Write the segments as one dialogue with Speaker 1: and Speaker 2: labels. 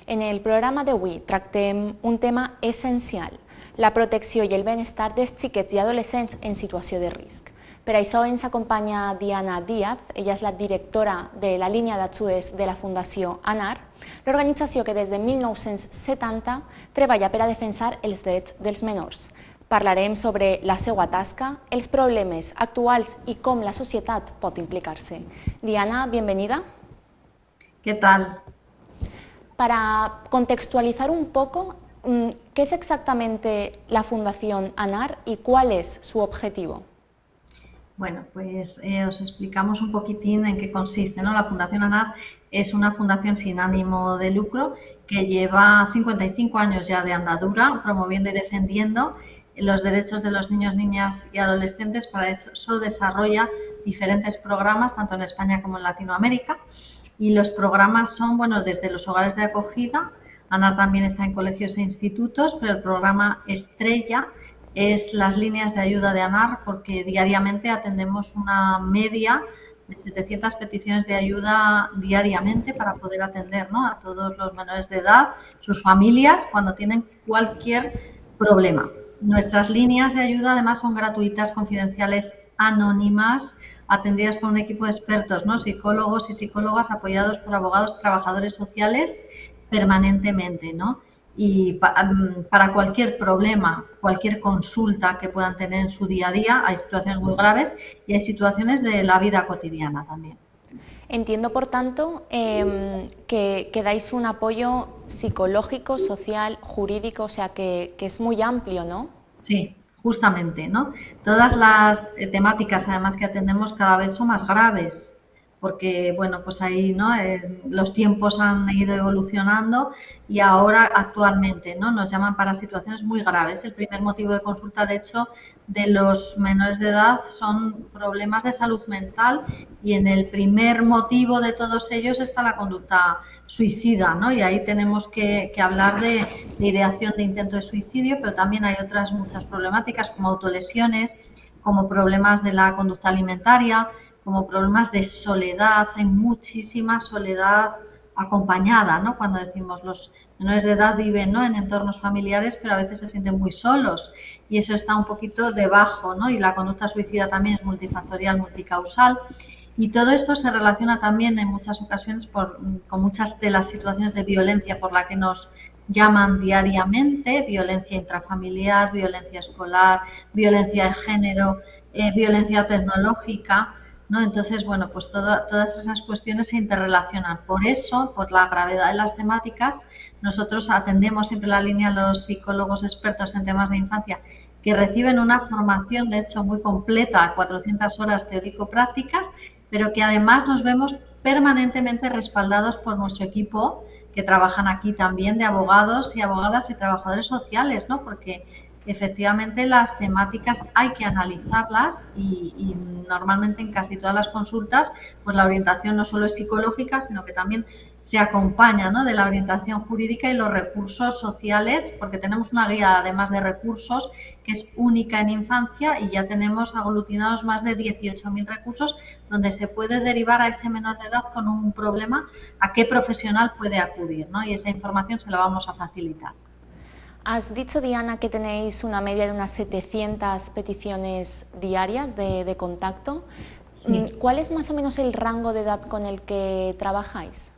Speaker 1: En el programa d'avui tractem un tema essencial, la protecció i el benestar dels xiquets i adolescents en situació de risc. Per això ens acompanya Diana Díaz, ella és la directora de la línia d'ajudes de la Fundació ANAR, l'organització que des de 1970 treballa per a defensar els drets dels menors. Parlarem sobre la seva tasca, els problemes actuals i com la societat pot implicar-se. Diana, bienvenida.
Speaker 2: ¿Qué tal?
Speaker 1: Para contextualizar un poco, ¿qué es exactamente la Fundación ANAR y cuál es su objetivo?
Speaker 2: Bueno, pues os explicamos un poquitín en qué consiste, ¿no? La Fundación ANAR es una fundación sin ánimo de lucro que lleva 55 años ya de andadura promoviendo y defendiendo los derechos de los niños, niñas y adolescentes. Para eso desarrolla diferentes programas, tanto en España como en Latinoamérica. Y los programas son, bueno, desde los hogares de acogida. ANAR también está en colegios e institutos, pero el programa estrella es las líneas de ayuda de ANAR, porque diariamente atendemos una media de 700 peticiones de ayuda diariamente para poder atender, ¿no?, a todos los menores de edad, sus familias, cuando tienen cualquier problema. Nuestras líneas de ayuda además son gratuitas, confidenciales, anónimas, atendidas por un equipo de expertos, ¿no?, psicólogos y psicólogas apoyados por abogados, trabajadores sociales permanentemente, ¿no? Y para cualquier problema, cualquier consulta que puedan tener en su día a día, hay situaciones muy graves y hay situaciones de la vida cotidiana también.
Speaker 1: Entiendo, por tanto, que dais un apoyo psicológico, social, jurídico, o sea, que es muy amplio, ¿no?
Speaker 2: Sí, justamente, ¿no? Todas las temáticas, además, que atendemos cada vez son más graves, porque, bueno, pues ahí, ¿no? Los tiempos han ido evolucionando y ahora actualmente, ¿no?, nos llaman para situaciones muy graves. El primer motivo de consulta, de hecho, de los menores de edad son problemas de salud mental, y en el primer motivo de todos ellos está la conducta suicida, ¿no? Y ahí tenemos que hablar de ideación de intento de suicidio, pero también hay otras muchas problemáticas como autolesiones, como problemas de la conducta alimentaria, como problemas de soledad. Hay muchísima soledad acompañada, ¿no? Cuando decimos los menores de edad viven, ¿no?, en entornos familiares, pero a veces se sienten muy solos y eso está un poquito debajo, ¿no? Y la conducta suicida también es multifactorial, multicausal. Y todo esto se relaciona también en muchas ocasiones con muchas de las situaciones de violencia por la que nos llaman diariamente: violencia intrafamiliar, violencia escolar, violencia de género, violencia tecnológica, ¿no? Entonces, bueno, pues todas esas cuestiones se interrelacionan. Por eso, por la gravedad de las temáticas, nosotros atendemos siempre la línea a los psicólogos expertos en temas de infancia, que reciben una formación, de hecho, muy completa, 400 horas teórico-prácticas, pero que además nos vemos permanentemente respaldados por nuestro equipo, que trabajan aquí también, de abogados y abogadas y trabajadores sociales, ¿no? Porque efectivamente las temáticas hay que analizarlas y normalmente en casi todas las consultas pues la orientación no solo es psicológica, sino que también se acompaña, ¿no?, de la orientación jurídica y los recursos sociales, porque tenemos una guía, además de recursos, que es única en infancia, y ya tenemos aglutinados más de 18.000 recursos donde se puede derivar a ese menor de edad con un problema a qué profesional puede acudir, ¿no? Y esa información se la vamos a facilitar.
Speaker 1: Has dicho, Diana, que tenéis una media de unas 700 peticiones diarias de contacto.
Speaker 2: Sí.
Speaker 1: ¿Cuál es más o menos el rango de edad con el que trabajáis?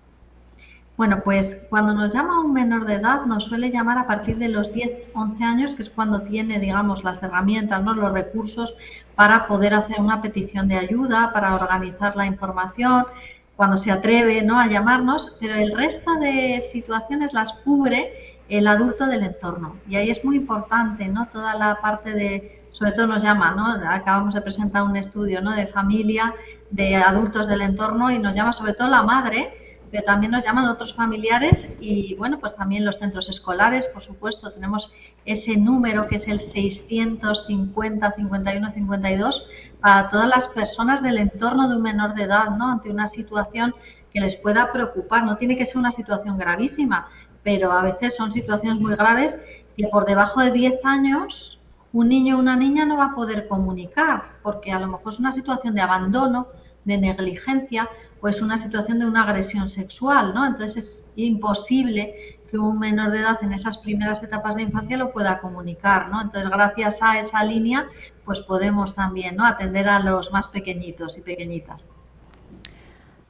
Speaker 2: Bueno, pues cuando nos llama un menor de edad nos suele llamar a partir de los 10, 11 años, que es cuando tiene, digamos, las herramientas, ¿no?, los recursos para poder hacer una petición de ayuda, para organizar la información, cuando se atreve, ¿no?, a llamarnos, pero el resto de situaciones las cubre el adulto del entorno. Y ahí es muy importante, ¿no?, toda la parte de, sobre todo nos llama, ¿no?, acabamos de presentar un estudio, ¿no?, de familia, de adultos del entorno, y nos llama sobre todo la madre, pero también nos llaman otros familiares y, bueno, pues también los centros escolares, por supuesto. Tenemos ese número que es el 650 51 52 para todas las personas del entorno de un menor de edad, ¿no?, ante una situación que les pueda preocupar. No tiene que ser una situación gravísima, pero a veces son situaciones muy graves que por debajo de 10 años un niño o una niña no va a poder comunicar, porque a lo mejor es una situación de abandono, de negligencia, o es una situación de una agresión sexual, ¿no? Entonces es imposible que un menor de edad en esas primeras etapas de infancia lo pueda comunicar, ¿no? Entonces, gracias a esa línea, pues podemos también, ¿no?, atender a los más pequeñitos y pequeñitas.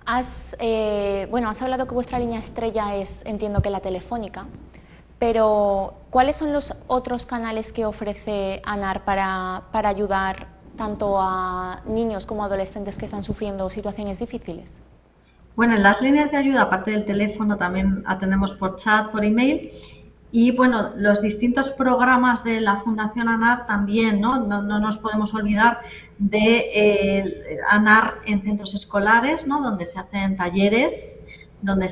Speaker 1: Has hablado que vuestra línea estrella es, entiendo que la telefónica, pero ¿cuáles son los otros canales que ofrece ANAR para ayudar tanto a niños como a adolescentes que están sufriendo situaciones difíciles?
Speaker 2: Bueno, en las líneas de ayuda, aparte del teléfono, también atendemos por chat, por email. Y bueno, los distintos programas de la Fundación ANAR también, ¿no? No nos podemos olvidar de ANAR en centros escolares, ¿no?, donde se hacen talleres, donde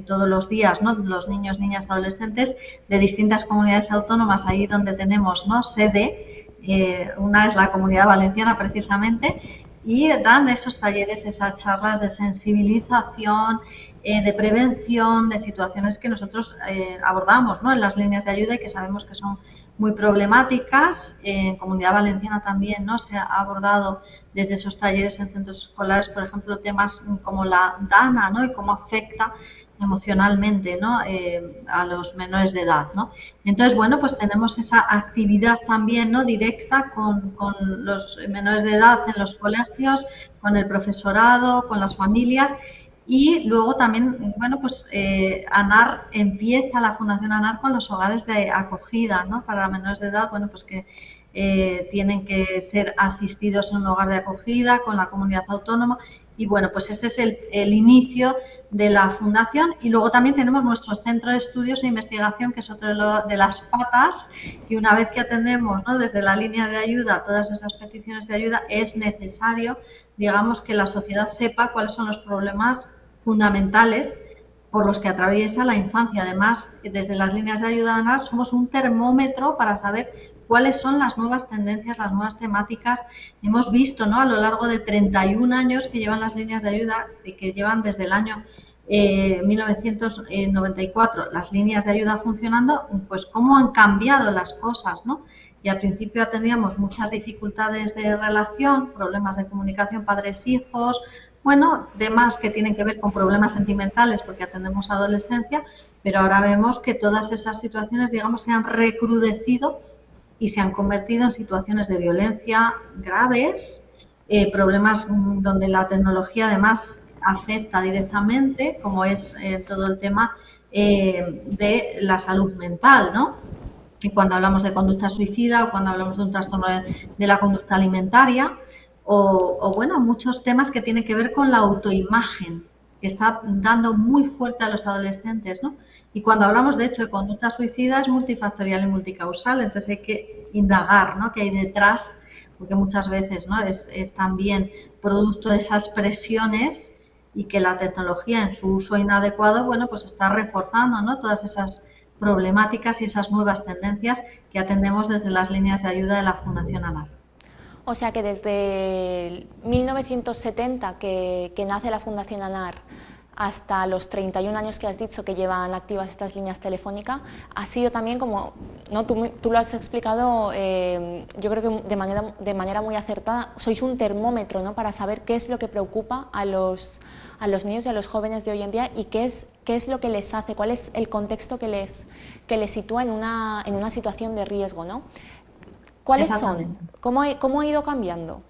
Speaker 2: todos los días, ¿no?, los niños, niñas, adolescentes de distintas comunidades autónomas, ahí donde tenemos, ¿no?, sede, una es la Comunidad Valenciana precisamente, y dan esos talleres, esas charlas de sensibilización, de prevención de situaciones que nosotros abordamos, ¿no?, en las líneas de ayuda y que sabemos que son muy problemáticas. En Comunidad Valenciana también, ¿no?, se ha abordado desde esos talleres en centros escolares, por ejemplo, temas como la DANA, ¿no?, y cómo afecta emocionalmente, ¿no?, a los menores de edad, ¿no? Entonces, bueno, pues tenemos esa actividad también, ¿no?, directa con los menores de edad en los colegios, con el profesorado, con las familias. Y luego también, bueno, pues ANAR empieza, la Fundación ANAR, con los hogares de acogida, ¿no?, para menores de edad, bueno, pues que tienen que ser asistidos en un hogar de acogida con la comunidad autónoma. Y bueno, pues ese es el inicio de la fundación. Y luego también tenemos nuestro centro de estudios e investigación, que es otro de las patas, que una vez que atendemos, ¿no?, desde la línea de ayuda todas esas peticiones de ayuda, es necesario, digamos, que la sociedad sepa cuáles son los problemas fundamentales por los que atraviesa la infancia. Además, desde las líneas de ayuda ANAR somos un termómetro para saber cuáles son las nuevas tendencias, las nuevas temáticas. Hemos visto, ¿no?, a lo largo de 31 años que llevan las líneas de ayuda, que llevan desde el año 1994 las líneas de ayuda funcionando, pues cómo han cambiado las cosas, ¿no? Y al principio teníamos muchas dificultades de relación, problemas de comunicación padres-hijos, bueno, temas que tienen que ver con problemas sentimentales porque atendemos a adolescencia, pero ahora vemos que todas esas situaciones, digamos, se han recrudecido y se han convertido en situaciones de violencia graves, problemas donde la tecnología además afecta directamente, como es todo el tema de la salud mental, ¿no? Y cuando hablamos de conducta suicida o cuando hablamos de un trastorno de la conducta alimentaria, bueno, muchos temas que tienen que ver con la autoimagen, que está dando muy fuerte a los adolescentes, ¿no? Y cuando hablamos, de hecho, de conducta suicida, es multifactorial y multicausal, entonces hay que indagar, ¿no?, qué hay detrás, porque muchas veces, ¿no?, es también producto de esas presiones, y que la tecnología en su uso inadecuado, bueno, pues está reforzando, ¿no?, todas esas problemáticas y esas nuevas tendencias que atendemos desde las líneas de ayuda de la Fundación ANAR.
Speaker 1: O sea que desde 1970 que nace la Fundación ANAR hasta los 31 años que has dicho que llevan activas estas líneas telefónicas, ha sido también como, ¿no?, tú lo has explicado, yo creo que de manera muy acertada, sois un termómetro, ¿no?, para saber qué es lo que preocupa a los niños y a los jóvenes de hoy en día y qué es lo que les hace, cuál es el contexto que les sitúa en una situación de riesgo, ¿no? ¿Cuáles son? ¿Cómo ha ido cambiando?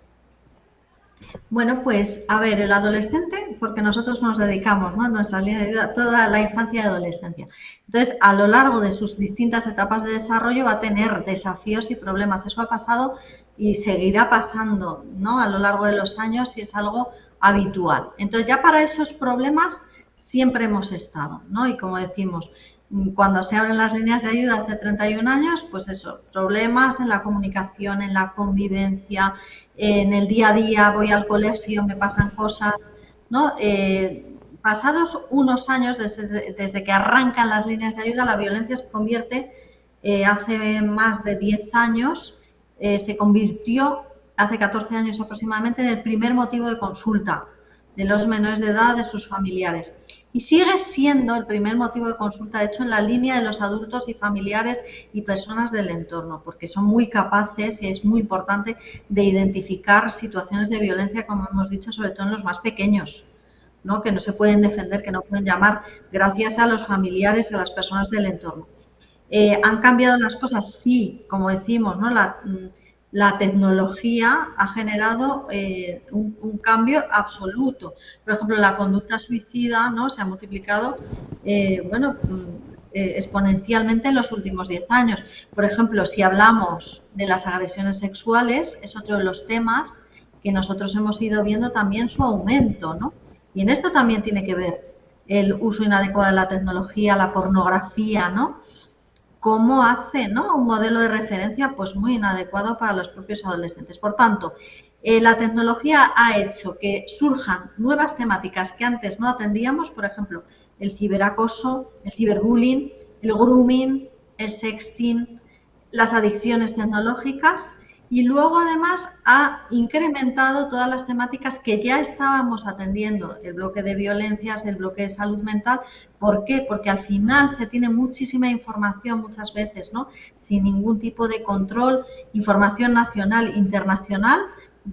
Speaker 2: Bueno, pues a ver, el adolescente, porque nosotros nos dedicamos, ¿no?, nuestra línea de ayuda, toda la infancia y adolescencia. Entonces, a lo largo de sus distintas etapas de desarrollo va a tener desafíos y problemas. Eso ha pasado y seguirá pasando, ¿no?, a lo largo de los años, y es algo habitual. Entonces, ya para esos problemas siempre hemos estado, ¿no? Y como decimos, cuando se abren las líneas de ayuda hace 31 años, pues eso, problemas en la comunicación, en la convivencia, en el día a día, voy al colegio, me pasan cosas, ¿no? Pasados unos años, desde que arrancan las líneas de ayuda, la violencia se convierte, hace más de 10 años, se convirtió, hace 14 años aproximadamente, en el primer motivo de consulta de los menores de edad, de sus familiares. Y sigue siendo el primer motivo de consulta, de hecho, en la línea de los adultos y familiares y personas del entorno, porque son muy capaces, y es muy importante, de identificar situaciones de violencia, como hemos dicho, sobre todo en los más pequeños, ¿no? Que no se pueden defender, que no pueden llamar, gracias a los familiares, a las personas del entorno. ¿Han cambiado las cosas? Sí, como decimos, ¿no? La tecnología ha generado un cambio absoluto. Por ejemplo, la conducta suicida, ¿no? Se ha multiplicado, bueno, exponencialmente en los últimos 10 años. Por ejemplo, si hablamos de las agresiones sexuales, es otro de los temas que nosotros hemos ido viendo también su aumento, ¿no? Y en esto también tiene que ver el uso inadecuado de la tecnología, la pornografía, ¿no? Cómo hace, ¿no?, un modelo de referencia pues muy inadecuado para los propios adolescentes. Por tanto, la tecnología ha hecho que surjan nuevas temáticas que antes no atendíamos, por ejemplo, el ciberacoso, el ciberbullying, el grooming, el sexting, las adicciones tecnológicas y luego además ha incrementado todas las temáticas que ya estábamos atendiendo, el bloque de violencias, el bloque de salud mental. ¿Por qué? Porque al final se tiene muchísima información muchas veces, ¿no? Sin ningún tipo de control, información nacional, internacional,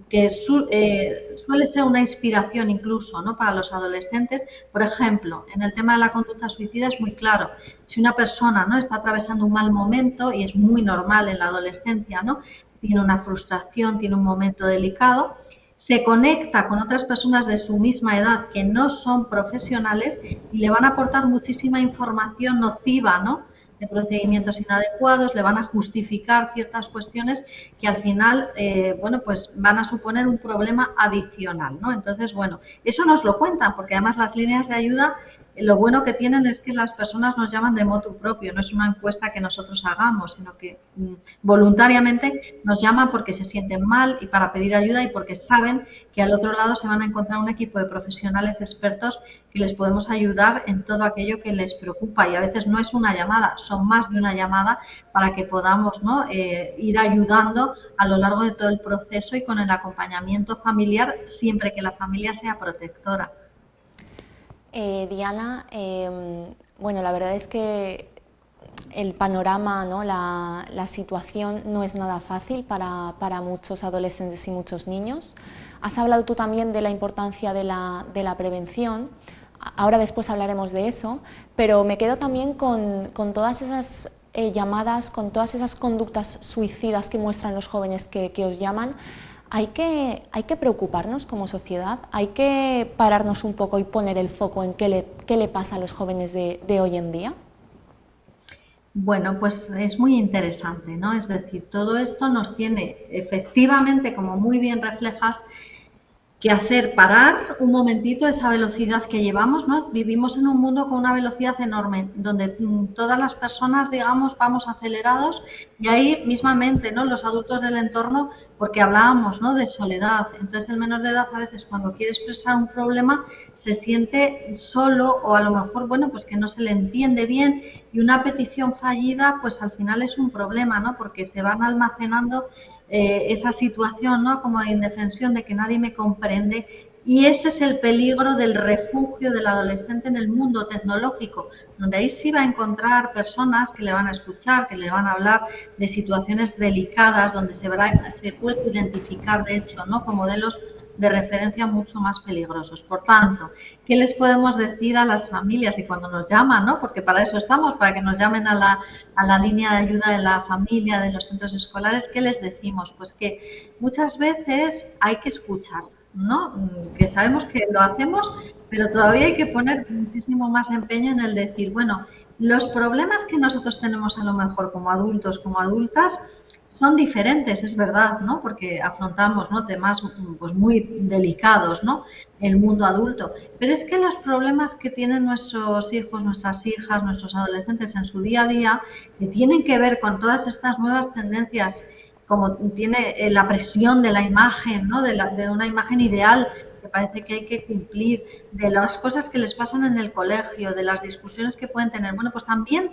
Speaker 2: que suele ser una inspiración incluso, ¿no?, para los adolescentes. Por ejemplo, en el tema de la conducta suicida es muy claro. Si una persona, ¿no?, está atravesando un mal momento, y es muy normal en la adolescencia, ¿no?, tiene una frustración, tiene un momento delicado, se conecta con otras personas de su misma edad que no son profesionales y le van a aportar muchísima información nociva, ¿no?, de procedimientos inadecuados, le van a justificar ciertas cuestiones que al final, bueno, pues van a suponer un problema adicional, ¿no? Entonces, bueno, eso nos lo cuentan, porque además las líneas de ayuda, lo bueno que tienen es que las personas nos llaman de motu propio, no es una encuesta que nosotros hagamos, sino que voluntariamente nos llaman porque se sienten mal y para pedir ayuda y porque saben que al otro lado se van a encontrar un equipo de profesionales expertos que les podemos ayudar en todo aquello que les preocupa. Y a veces no es una llamada, son más de una llamada para que podamos, ¿no?, ir ayudando a lo largo de todo el proceso y con el acompañamiento familiar, siempre que la familia sea protectora.
Speaker 1: Diana, bueno, la verdad es que el panorama, ¿no?, la situación no es nada fácil para muchos adolescentes y muchos niños. Has hablado tú también de la importancia de la prevención. Ahora después hablaremos de eso, pero me quedo también con todas esas llamadas, con todas esas conductas suicidas que muestran los jóvenes que os llaman. Hay que preocuparnos como sociedad, hay que pararnos un poco y poner el foco en qué le pasa a los jóvenes de hoy en día.
Speaker 2: Bueno, pues es muy interesante, ¿no? Es decir, todo esto nos tiene efectivamente, como muy bien reflejas, que hacer parar un momentito esa velocidad que llevamos, ¿no? Vivimos en un mundo con una velocidad enorme, donde todas las personas, digamos, vamos acelerados y ahí mismamente, ¿no?, los adultos del entorno, porque hablábamos, ¿no?, de soledad. Entonces el menor de edad a veces cuando quiere expresar un problema se siente solo o a lo mejor, bueno, pues que no se le entiende bien y una petición fallida, pues al final es un problema, ¿no?, porque se van almacenando esa situación, ¿no?, como de indefensión, de que nadie me comprende. Y ese es el peligro del refugio del adolescente en el mundo tecnológico, donde ahí sí va a encontrar personas que le van a escuchar, que le van a hablar de situaciones delicadas, donde se puede identificar, de hecho, ¿no?, con modelos de referencia mucho más peligrosos. Por tanto, ¿qué les podemos decir a las familias? Y cuando nos llaman, ¿no?, porque para eso estamos, para que nos llamen a la línea de ayuda de la familia, de los centros escolares, ¿qué les decimos? Pues que muchas veces hay que escuchar, ¿no? Que sabemos que lo hacemos, pero todavía hay que poner muchísimo más empeño en el decir, bueno, los problemas que nosotros tenemos a lo mejor como adultos, como adultas, son diferentes, es verdad, ¿no?, porque afrontamos, ¿no?, temas pues muy delicados, ¿no?, el mundo adulto. Pero es que los problemas que tienen nuestros hijos, nuestras hijas, nuestros adolescentes en su día a día, que tienen que ver con todas estas nuevas tendencias, como tiene la presión de la imagen, ¿no?, de una imagen ideal que parece que hay que cumplir, de las cosas que les pasan en el colegio, de las discusiones que pueden tener, bueno, pues también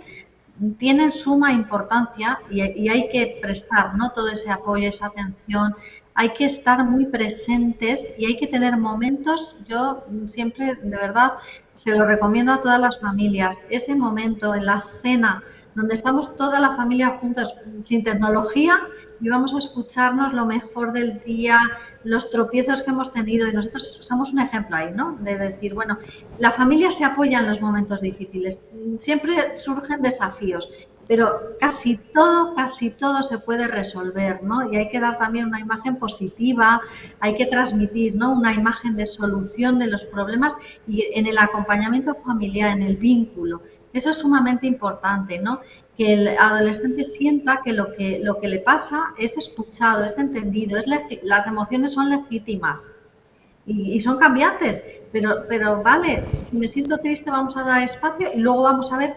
Speaker 2: tienen suma importancia y hay que prestar, ¿no?, todo ese apoyo, esa atención, hay que estar muy presentes y hay que tener momentos, yo siempre, de verdad, se lo recomiendo a todas las familias, ese momento en la cena donde estamos toda la familia juntos, sin tecnología, y vamos a escucharnos lo mejor del día, los tropiezos que hemos tenido, y nosotros somos un ejemplo ahí, ¿no? De decir, bueno, la familia se apoya en los momentos difíciles, siempre surgen desafíos, pero casi todo se puede resolver, ¿no? Y hay que dar también una imagen positiva, hay que transmitir, ¿no? Una imagen de solución de los problemas y en el acompañamiento familiar, en el vínculo. Eso es sumamente importante, ¿no? Que el adolescente sienta que lo que le pasa es escuchado, es entendido, las emociones son legítimas y son cambiantes, pero vale, si me siento triste vamos a dar espacio y luego vamos a ver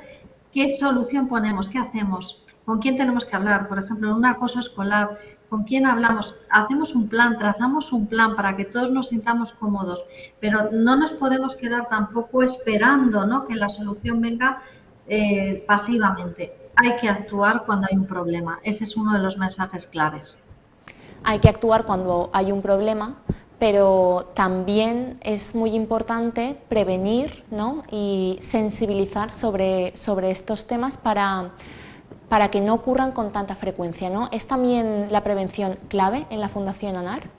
Speaker 2: qué solución ponemos, qué hacemos, con quién tenemos que hablar, por ejemplo, en un acoso escolar, con quién hablamos, hacemos un plan, trazamos un plan para que todos nos sintamos cómodos, pero no nos podemos quedar tampoco esperando, ¿no?, que la solución venga pasivamente. Hay que actuar cuando hay un problema. Ese es uno de los mensajes claves.
Speaker 1: Hay que actuar cuando hay un problema, pero también es muy importante prevenir, ¿no?, y sensibilizar sobre estos temas para que no ocurran con tanta frecuencia, ¿no? ¿Es también la prevención clave en la Fundación ANAR?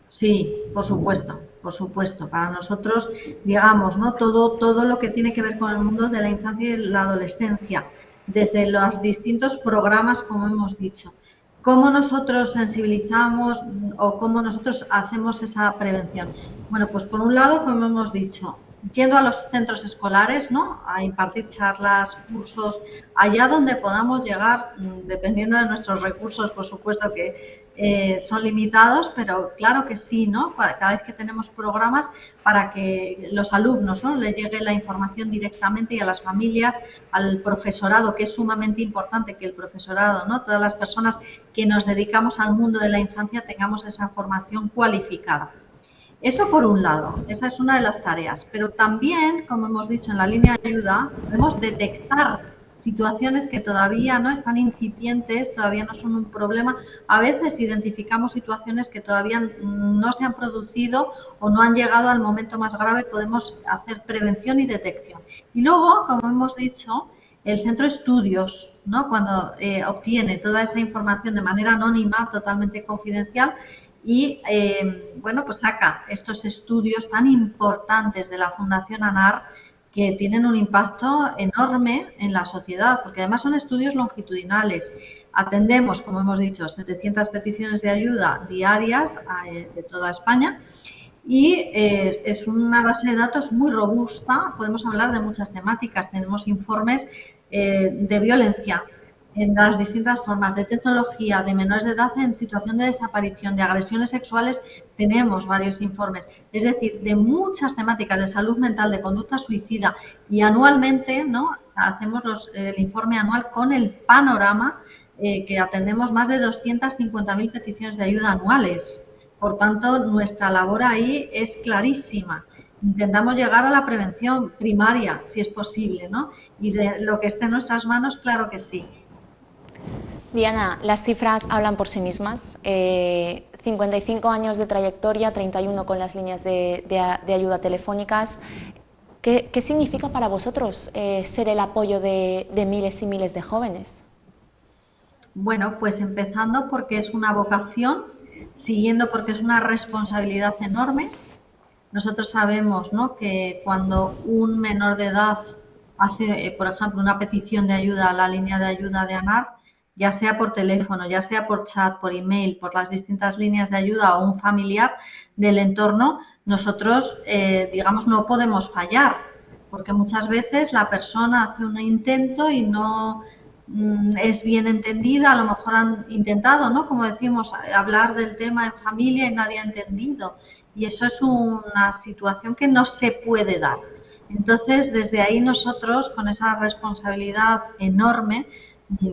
Speaker 2: Sí, por supuesto, por supuesto. Para nosotros, digamos, ¿no? Todo lo que tiene que ver con el mundo de la infancia y la adolescencia, desde los distintos programas, como hemos dicho. ¿Cómo nosotros sensibilizamos o cómo nosotros hacemos esa prevención? Bueno, pues por un lado, como hemos dicho, yendo a los centros escolares, ¿no?, a impartir charlas, cursos, allá donde podamos llegar, dependiendo de nuestros recursos, por supuesto que son limitados, pero claro que sí, ¿no? Cada vez que tenemos programas para que los alumnos, ¿no?, les llegue la información directamente y a las familias, al profesorado, que es sumamente importante que el profesorado, ¿no?, todas las personas que nos dedicamos al mundo de la infancia tengamos esa formación cualificada. Eso por un lado, esa es una de las tareas, pero también, como hemos dicho en la línea de ayuda, podemos detectar situaciones que todavía no están incipientes, todavía no son un problema. A veces identificamos situaciones que todavía no se han producido o no han llegado al momento más grave, podemos hacer prevención y detección. Y luego, como hemos dicho, el centro de estudios, ¿no?, cuando obtiene toda esa información de manera anónima, totalmente confidencial, y bueno, pues saca estos estudios tan importantes de la Fundación ANAR que tienen un impacto enorme en la sociedad, porque además son estudios longitudinales. Atendemos, como hemos dicho, 700 peticiones de ayuda diarias de toda España y es una base de datos muy robusta. Podemos hablar de muchas temáticas. Tenemos informes de violencia en las distintas formas, de tecnología, de menores de edad en situación de desaparición, de agresiones sexuales, tenemos varios informes. Es decir, de muchas temáticas de salud mental, de conducta suicida, y anualmente, ¿no?, hacemos el informe anual con el panorama que atendemos más de 250.000 peticiones de ayuda anuales. Por tanto, nuestra labor ahí es clarísima. Intentamos llegar a la prevención primaria, si es posible, ¿no? Y de lo que esté en nuestras manos, claro que sí.
Speaker 1: Diana, las cifras hablan por sí mismas. 55 años de trayectoria, 31 con las líneas de ayuda telefónicas. ¿Qué significa para vosotros ser el apoyo de miles y miles de jóvenes?
Speaker 2: Bueno, pues empezando porque es una vocación, siguiendo porque es una responsabilidad enorme. Nosotros sabemos, ¿no?, que cuando un menor de edad hace, por ejemplo, una petición de ayuda a la línea de ayuda de ANAR, ya sea por teléfono, ya sea por chat, por email, por las distintas líneas de ayuda o un familiar del entorno, nosotros, digamos, no podemos fallar, porque muchas veces la persona hace un intento y no es bien entendida, a lo mejor han intentado, ¿no?, como decimos, hablar del tema en familia y nadie ha entendido. Y eso es una situación que no se puede dar. Entonces, desde ahí nosotros, con esa responsabilidad enorme,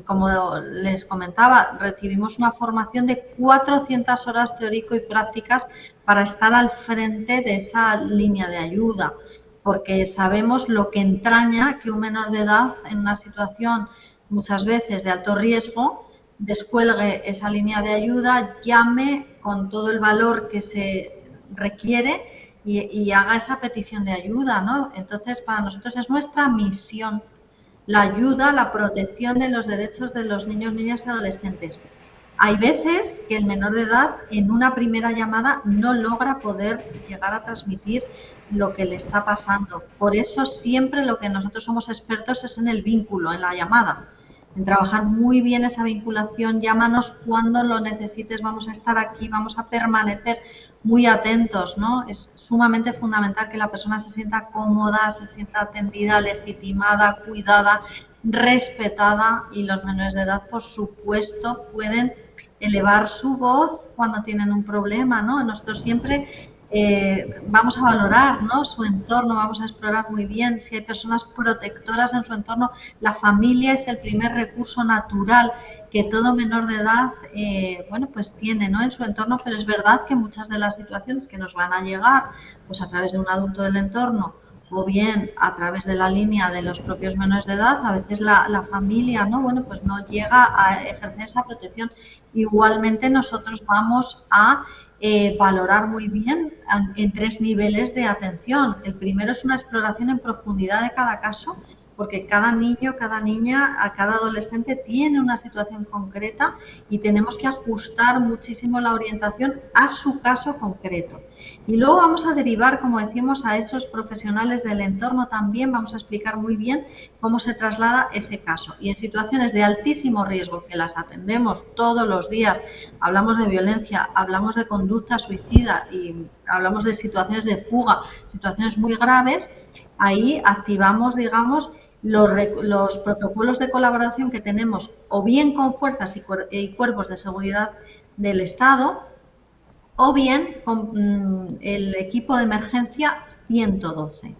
Speaker 2: como les comentaba, recibimos una formación de 400 horas teórico y prácticas para estar al frente de esa línea de ayuda, porque sabemos lo que entraña que un menor de edad en una situación muchas veces de alto riesgo descuelgue esa línea de ayuda, llame con todo el valor que se requiere y haga esa petición de ayuda, ¿no? Entonces, para nosotros es nuestra misión la ayuda, la protección de los derechos de los niños, niñas y adolescentes. Hay veces que el menor de edad en una primera llamada no logra poder llegar a transmitir lo que le está pasando. Por eso siempre lo que nosotros somos expertos es en el vínculo, en la llamada, en trabajar muy bien esa vinculación. Llámanos cuando lo necesites, vamos a estar aquí, vamos a permanecer muy atentos, ¿no? Es sumamente fundamental que la persona se sienta cómoda, se sienta atendida, legitimada, cuidada, respetada, y los menores de edad, por supuesto, pueden elevar su voz cuando tienen un problema, ¿no? Nosotros siempre vamos a valorar, ¿no?, su entorno, vamos a explorar muy bien si hay personas protectoras en su entorno. La familia es el primer recurso natural que todo menor de edad bueno, pues tiene, ¿no?, en su entorno, pero es verdad que muchas de las situaciones que nos van a llegar pues a través de un adulto del entorno o bien a través de la línea de los propios menores de edad, a veces la familia, ¿no?, bueno, pues no llega a ejercer esa protección. Igualmente nosotros vamos a valorar muy bien en 3 niveles de atención. El primero es una exploración en profundidad de cada caso, porque cada niño, cada niña, a cada adolescente tiene una situación concreta y tenemos que ajustar muchísimo la orientación a su caso concreto. Y luego vamos a derivar, como decimos, a esos profesionales del entorno también, vamos a explicar muy bien cómo se traslada ese caso. Y en situaciones de altísimo riesgo, que las atendemos todos los días, hablamos de violencia, hablamos de conducta suicida y hablamos de situaciones de fuga, situaciones muy graves, ahí activamos, digamos, los protocolos de colaboración que tenemos o bien con fuerzas y cuerpos de seguridad del Estado o bien con el equipo de emergencia 112,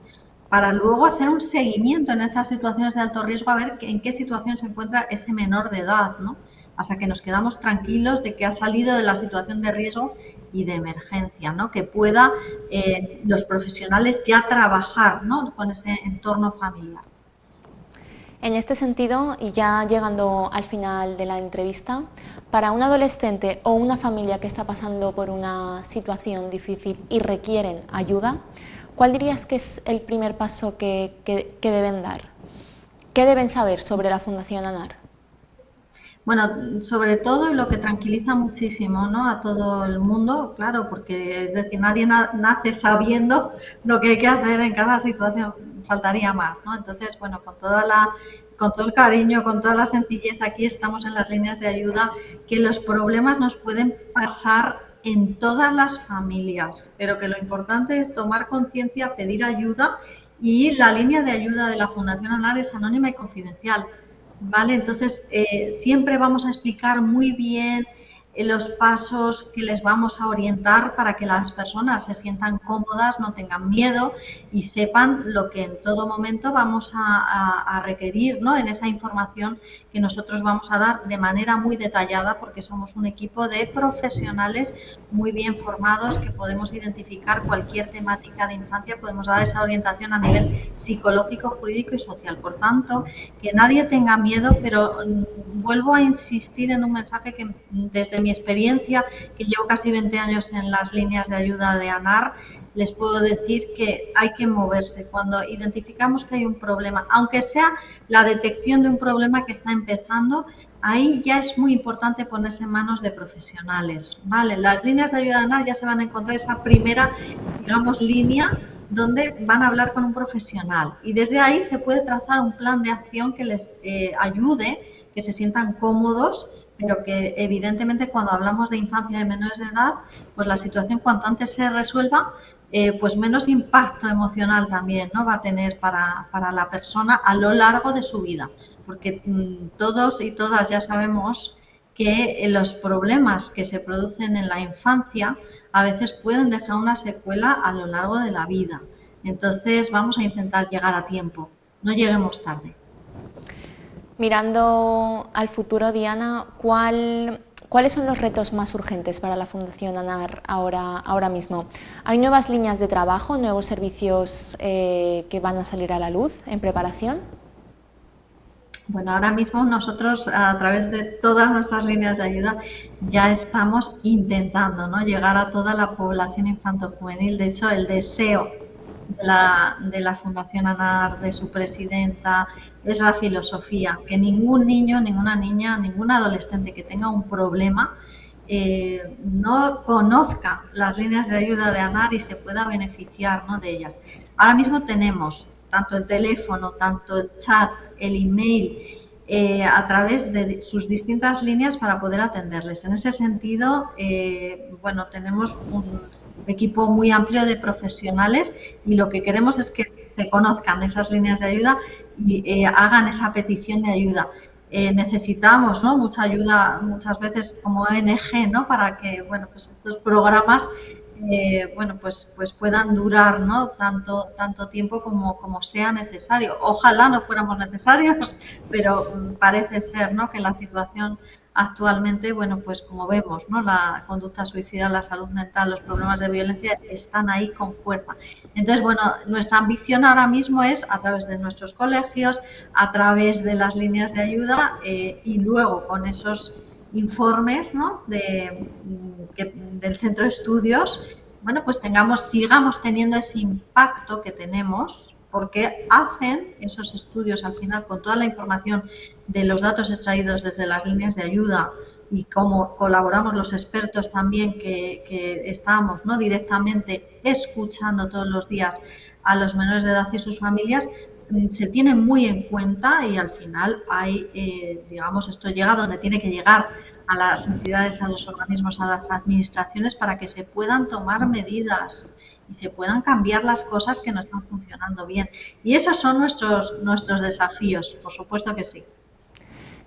Speaker 2: para luego hacer un seguimiento en esas situaciones de alto riesgo, a ver en qué situación se encuentra ese menor de edad, ¿no?, hasta que nos quedamos tranquilos de que ha salido de la situación de riesgo y de emergencia, ¿no?, que pueda los profesionales ya trabajar, ¿no?, con ese entorno familiar.
Speaker 1: En este sentido, y ya llegando al final de la entrevista, para un adolescente o una familia que está pasando por una situación difícil y requieren ayuda, ¿cuál dirías que es el primer paso que deben dar? ¿Qué deben saber sobre la Fundación ANAR?
Speaker 2: Bueno, sobre todo, y lo que tranquiliza muchísimo, ¿no?, a todo el mundo, claro, porque es decir, nadie nace sabiendo lo que hay que hacer en cada situación, faltaría más, ¿no? Entonces, bueno, con todo el cariño, con toda la sencillez, aquí estamos en las líneas de ayuda, que los problemas nos pueden pasar en todas las familias, pero que lo importante es tomar conciencia, pedir ayuda, y la línea de ayuda de la Fundación ANAR es anónima y confidencial. Vale, entonces siempre vamos a explicar muy bien los pasos que les vamos a orientar para que las personas se sientan cómodas, no tengan miedo y sepan lo que en todo momento vamos a requerir, ¿no?, en esa información que nosotros vamos a dar de manera muy detallada, porque somos un equipo de profesionales muy bien formados que podemos identificar cualquier temática de infancia, podemos dar esa orientación a nivel psicológico, jurídico y social. Por tanto, que nadie tenga miedo, pero vuelvo a insistir en un mensaje que desde mi experiencia, que llevo casi 20 años en las líneas de ayuda de ANAR, les puedo decir que hay que moverse. Cuando identificamos que hay un problema, aunque sea la detección de un problema que está empezando, ahí ya es muy importante ponerse en manos de profesionales, ¿vale? Las líneas de ayuda de ANAR ya se van a encontrar esa primera, digamos, línea donde van a hablar con un profesional, y desde ahí se puede trazar un plan de acción que les ayude, que se sientan cómodos, pero que evidentemente cuando hablamos de infancia y de menores de edad, pues la situación cuanto antes se resuelva, pues menos impacto emocional también, ¿no?, va a tener para la persona a lo largo de su vida, porque todos y todas ya sabemos que los problemas que se producen en la infancia a veces pueden dejar una secuela a lo largo de la vida. Entonces vamos a intentar llegar a tiempo, no lleguemos tarde.
Speaker 1: Mirando al futuro, Diana, ¿cuáles son los retos más urgentes para la Fundación ANAR ahora mismo? ¿Hay nuevas líneas de trabajo, nuevos servicios que van a salir a la luz en preparación?
Speaker 2: Bueno, ahora mismo nosotros a través de todas nuestras líneas de ayuda ya estamos intentando, ¿no?, llegar a toda la población infanto-juvenil. De hecho, el deseo de la Fundación ANAR, de su presidenta, es la filosofía, que ningún niño, ninguna niña, ningún adolescente que tenga un problema no conozca las líneas de ayuda de ANAR y se pueda beneficiar, ¿no?, de ellas. Ahora mismo tenemos tanto el teléfono, tanto el chat, el email, a través de sus distintas líneas para poder atenderles. En ese sentido, bueno, tenemos un equipo muy amplio de profesionales y lo que queremos es que se conozcan esas líneas de ayuda y hagan esa petición de ayuda. Necesitamos, ¿no?, mucha ayuda muchas veces como ONG, ¿no?, para que, bueno, pues estos programas bueno, pues puedan durar, ¿no?, tanto tiempo como sea necesario. Ojalá no fuéramos necesarios, pero parece ser, ¿no?, que la situación actualmente, bueno, pues como vemos, ¿no?, la conducta suicida, la salud mental, los problemas de violencia están ahí con fuerza. Entonces, bueno, nuestra ambición ahora mismo es, a través de nuestros colegios, a través de las líneas de ayuda y luego con esos informes, ¿no?, del centro de estudios, bueno, pues sigamos teniendo ese impacto que tenemos, porque hacen esos estudios al final con toda la información de los datos extraídos desde las líneas de ayuda y cómo colaboramos los expertos también que estamos, ¿no?, directamente escuchando todos los días a los menores de edad y sus familias, se tiene muy en cuenta y al final hay, digamos, esto llega donde tiene que llegar, a las entidades, a los organismos, a las administraciones, para que se puedan tomar medidas y se puedan cambiar las cosas que no están funcionando bien. Y esos son nuestros desafíos, por supuesto que sí.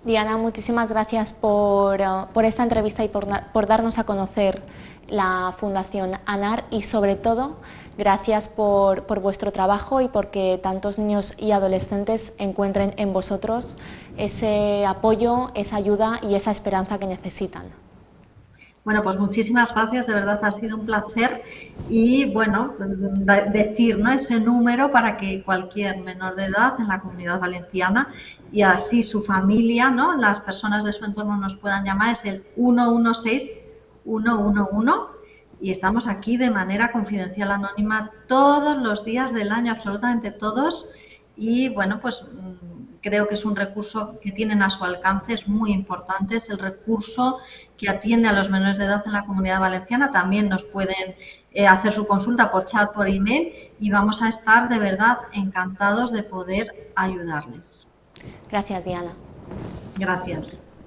Speaker 1: Diana, muchísimas gracias por esta entrevista y por darnos a conocer la Fundación ANAR y sobre todo gracias por vuestro trabajo y porque tantos niños y adolescentes encuentren en vosotros ese apoyo, esa ayuda y esa esperanza que necesitan.
Speaker 2: Bueno, pues muchísimas gracias, de verdad ha sido un placer y bueno, decir, ¿no?, ese número para que cualquier menor de edad en la Comunidad Valenciana y así su familia, ¿no?, las personas de su entorno nos puedan llamar, es el 116-111 y estamos aquí de manera confidencial, anónima, todos los días del año, absolutamente todos, y bueno, pues creo que es un recurso que tienen a su alcance, es muy importante, es el recurso que atiende a los menores de edad en la Comunidad Valenciana. También nos pueden hacer su consulta por chat, por email y vamos a estar de verdad encantados de poder ayudarles.
Speaker 1: Gracias, Diana.
Speaker 2: Gracias.